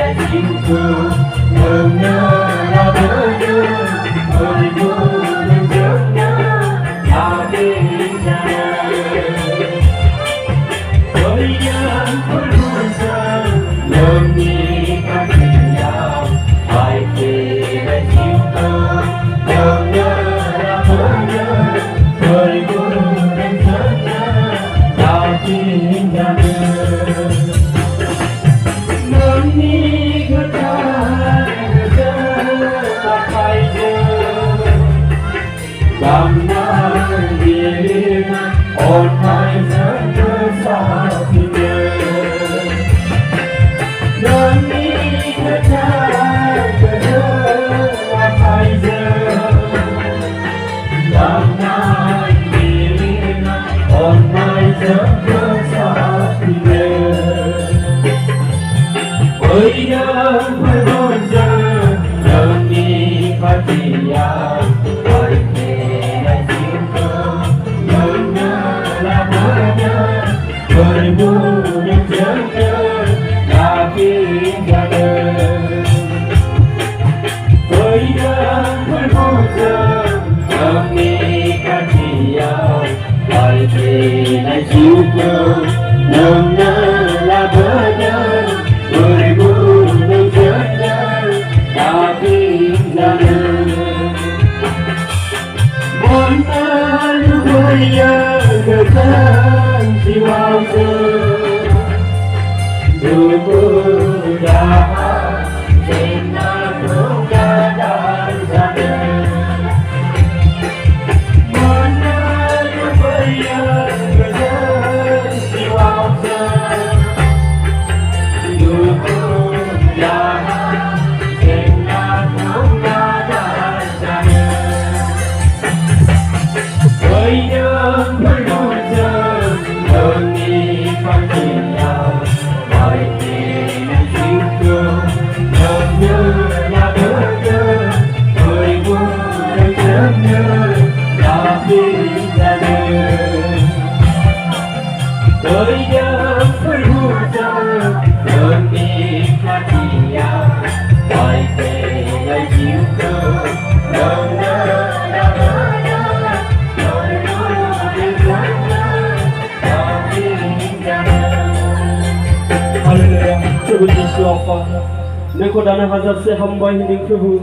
lại chim thương ngừng ngơ là bờ nhớ ơi buồn đừng nhớ nhớ ta bên nhà ơi nhớ ơi buồn giờ lần đi các tình nhau ai về lại chim thương ngừng ngơ là bờ nhớ ơi buồn đừng nhớ nhớ ta bên nhà làm nơi biển ôn hai giấc mơ xa thì nhớ đơn đi khơi trai cờ nhớ làm hai giờ làm nơi biển ôn hai giấc mơ xa thì nhớ với nhớ với buồn giờ đơn đi phải thì ai bởi buồn những giấc mơ là khi ra đời với nhớ với buồn giờ âm đi các chị ai bài thì lại chịu cơ nâng nhớ là bỡ nhớ bởi buồn những giấc mơ là khi ra đời muốn anh vui nhớ người thân chỉ bao giờ đưa bước đã trên nắng nước đã ra đời muốn anh vui nhớ người thân chỉ bao giờ đưa bước đã trên nắng nước đã ra đời với nhớ với buồn giờ đơn đi phát triển nhau bài thì nên chim thương đơn nhớ là đỡ nhớ người buồn đừng nhớ nhớ là khi ra đời với nhớ với buồn giờ đơn đi phát triển nhau bài thì nên chim thương đơn nhớ là đỡ nhớ người buồn đừng nhớ nhớ Haleluya, Tuhan Yesus Bapa. Engkau dan hajat sehamba ini Tuhan.